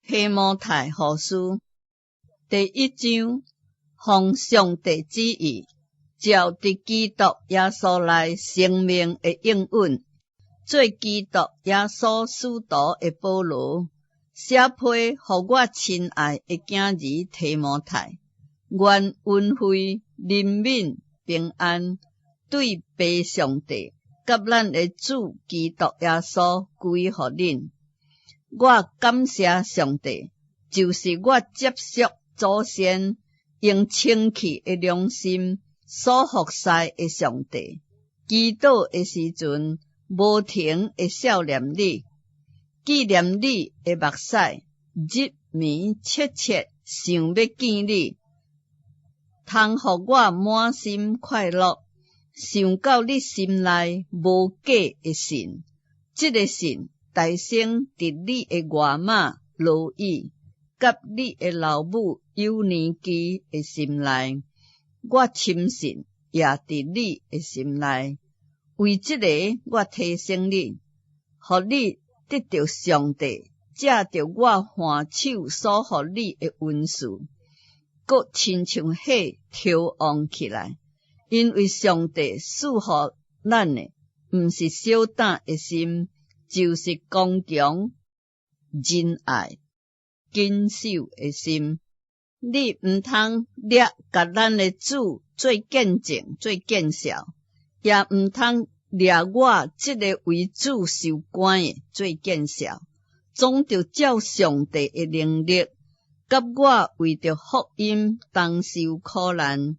提摩太后书第1章，奉上帝旨意，照伫基督耶稣内生命的应允，做基督耶稣使徒的保罗，写批互我亲爱的囝儿提摩太，愿恩惠、怜悯、平安，对父上帝甲咱的主基督耶稣归互恁。我感谢上帝，就是我接受祖先用清气的良心所服侍的上帝。祈祷的时阵，无停会笑念你，纪念你的目屎，日眠切切想要见你，通互我满心快乐。想到你心内无假的信，这个信大生伫你的外妈罗伊，甲你的老母幼年期的心内，我深信也伫你的心内。为这个，我提醒你，互你得到上帝借着我换手所互你的恩赐，搁亲像火调旺起来。因为上帝赐予咱的，毋是小胆的心，就是刚强、仁爱、谨守的心。你毋通掠甲咱的主做见证、做见笑，也毋通掠我这个为主受关的做见笑，总着照上帝的能力，甲我为着福音同受苦难。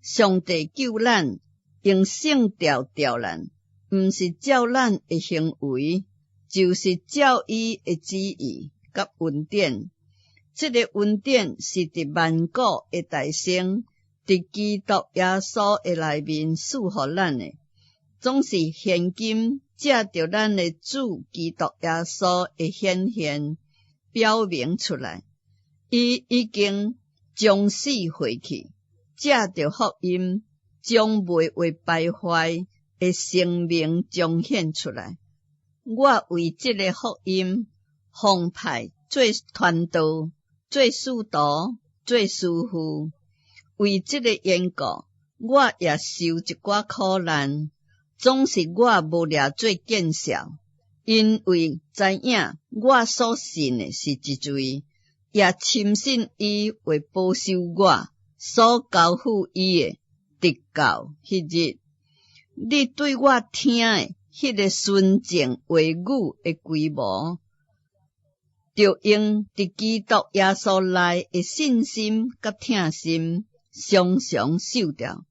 上帝救咱，用圣召召咱，毋是照咱的行为，就是照伊的旨意甲恩典。这个恩典是伫万古的大成，伫基督耶稣的内面赐予咱的，总是现今借着咱的主基督耶稣的显现表明出来。伊已经将死回去，借着福音，将未会败坏的生命彰显出来。我为这个福音奉派做传道、做使徒、做师傅。为这个缘故，我也受一寡苦难，总是我无掠做见笑，因为知影我所信的是一罪，也深信伊会保守我所交付伊的，直到迄日。你对我听的迄个纯正话语的规模，就用伫基督耶稣内的信心甲疼心，常常守着，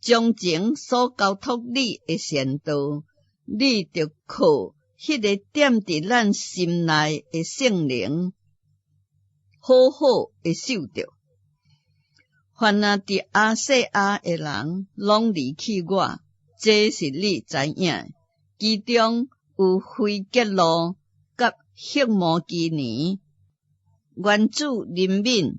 将前所交托你的善道，你就靠迄个点伫咱心内的圣灵，好好的守着。凡那伫亚细亚的人，拢离弃我，这是你知影。其中有腓吉路甲赫摩基尼，愿主怜悯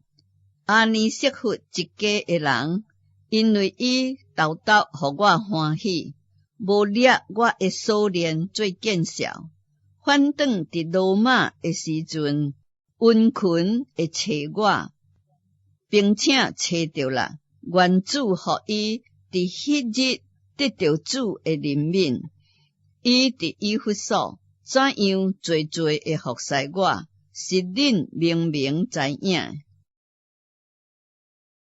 阿尼色弗一家的人，因为伊豆豆互我欢喜，无掠我的锁链做见笑。反转伫罗马的时阵，温群会找我，并且找着啦。愿主互伊伫迄日得到主的怜悯。伊伫以弗所怎样做的服侍我，是恁明明知影。